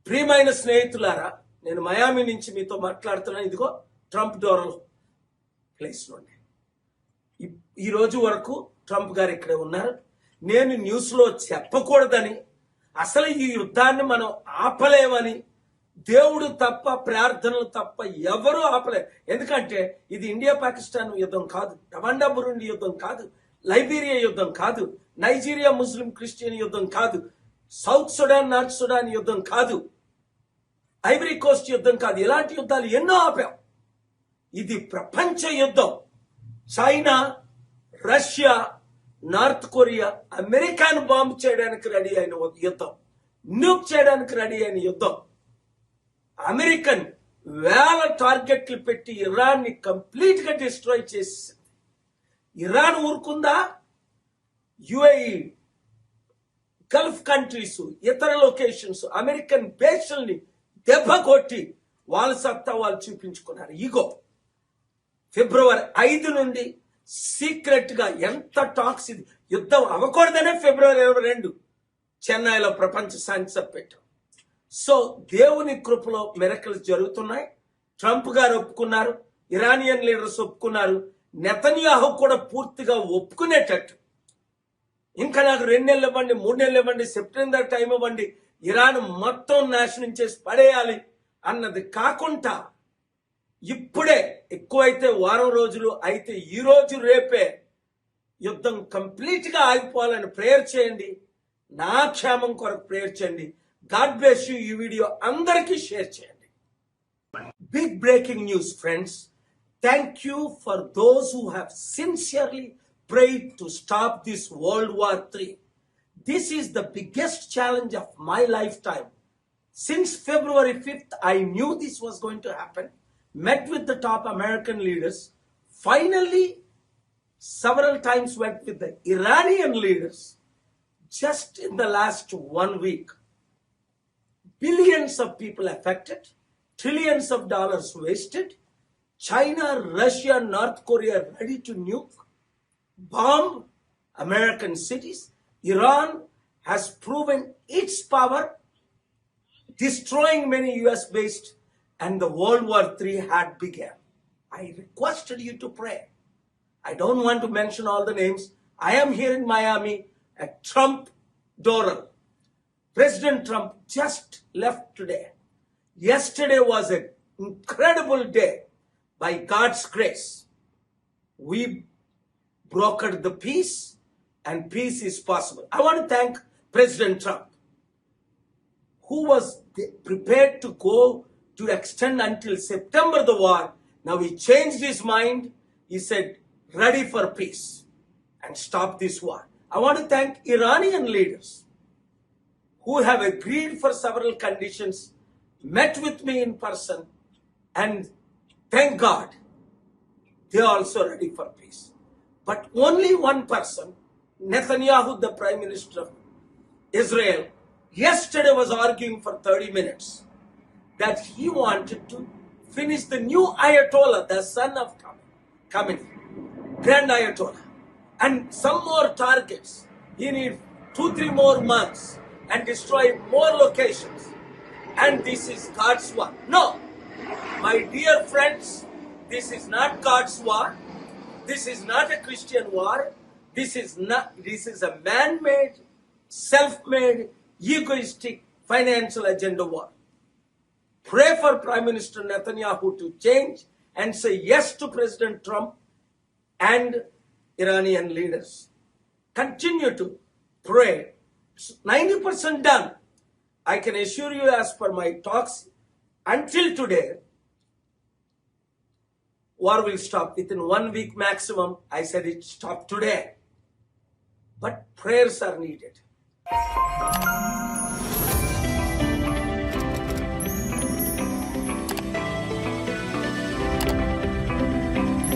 ప్రియమైన స్నేహితులారా, నేను మయామి నుంచి మీతో మాట్లాడుతున్నాను. ఇదిగో ట్రంప్ డోరల్ ప్లేస్ నుండి. ఈ రోజు వరకు ట్రంప్ గారు ఇక్కడే ఉన్నారు. నేను న్యూస్లో చెప్పకూడదని, అసలు ఈ యుద్ధాన్ని మనం ఆపలేమని, దేవుడు తప్ప, ప్రార్థనలు తప్ప ఎవరు ఆపలేరు. ఎందుకంటే ఇది ఇండియా పాకిస్తాన్ యుద్ధం కాదు, రవాండా బురుండి యుద్ధం కాదు, లైబీరియా యుద్ధం కాదు, నైజీరియా ముస్లిం క్రిస్టియన్ యుద్ధం కాదు, సౌత్ సుడాన్ నార్త్ సుడాన్ యుద్ధం కాదు, ఐవరీ కోస్ట్ యుద్ధం కాదు. ఇలాంటి యుద్ధాలు ఎన్నో ఆపాం. ఇది ప్రపంచ యుద్ధం. చైనా, రష్యా, నార్త్ కొరియా అమెరికాను బాంబు చేయడానికి రెడీ అయిన యుద్ధం, న్యూక్ చేయడానికి రెడీ అయిన యుద్ధం. అమెరికన్ వేల టార్గెట్లు పెట్టి ఇరాన్ ని కంప్లీట్ గా డిస్ట్రాయ్ చేసింది. ఇరాన్ ఊరుకుందా? యుఏఈ, గల్ఫ్ కంట్రీస్, ఇతర లొకేషన్స్ అమెరికన్ బేస్ల్ని దెబ్బ కొట్టి వాళ్ళ సత్తా వాళ్ళు చూపించుకున్నారు. ఇగో ఫిబ్రవరి 5 నుండి సీక్రెట్ గా ఎంత టాక్స్, ఇది యుద్ధం అవ్వకూడదనే ఫిబ్రవరి 22 చెన్నైలో ప్రపంచ శాంతి సభ పెట్టాం. సో దేవుని కృపలో మిరకల్స్ జరుగుతున్నాయి. ట్రంప్ గారు ఒప్పుకున్నారు, ఇరానియన్ లీడర్స్ ఒప్పుకున్నారు, నెతన్యాహు కూడా పూర్తిగా ఒప్పుకునేటట్టు. ఇంకా నాకు 2 నెలలు ఇవ్వండి, 3 నెలలు ఇవ్వండి, సెప్టెంబర్ టైం ఇవ్వండి, ఇరాన్ మొత్తం నాశనం చేసి పడేయాలి అన్నది కాకుండా, ఇప్పుడే ఎక్కువైతే వారం రోజులు అయితే ఈ రోజు రేపే యుద్ధం కంప్లీట్ గా ఆగిపోవాలని ప్రేయర్ చేయండి. నా క్షేమం కొరకు ప్రేయర్ చేయండి. God bless you. ఈ వీడియో అందరికీ షేర్ చేయండి. Big breaking news friends. Thank you for those who have sincerely prayed to stop this World War III. This is the biggest challenge of my lifetime. Since February 5th, I knew this was going to happen. Met with the top American leaders. Finally, several times went with the Iranian leaders. Just in the last 1 week, billions of people affected, trillions of dollars wasted. China, Russia, North Korea ready to nuke, bomb American cities. Iran has proven its power, destroying many US-based, and the World War III had begun. I requested you to pray. I don't want to mention all the names. I am here in Miami at Trump Doral. President Trump just left today. Yesterday was an incredible day. By God's grace, we brokered the peace, and peace is possible. I want to thank President Trump, who was prepared to go to extend until September the war. Now he changed his mind. He said, ready for peace and stop this war. I want to thank Iranian leaders who have agreed for several conditions, met with me in person, and thank God, they are also ready for peace. But only one person, Netanyahu, the Prime Minister of Israel, yesterday was arguing for 30 minutes that he wanted to finish the new Ayatollah, the son of Khamenei, Grand Ayatollah, and some more targets. He needs 2-3 more months and destroy more locations. And this is God's war. No, my dear friends, this is not God's war. This is not a Christian war. This is a man-made, self-made, egoistic financial agenda war. Pray for Prime Minister Netanyahu to change and say yes to President Trump and Iranian leaders. Continue to pray. It's 90% done. I can assure you, as per my talks, until today, war will stop within 1 week maximum. I said it stopped today. But prayers are needed.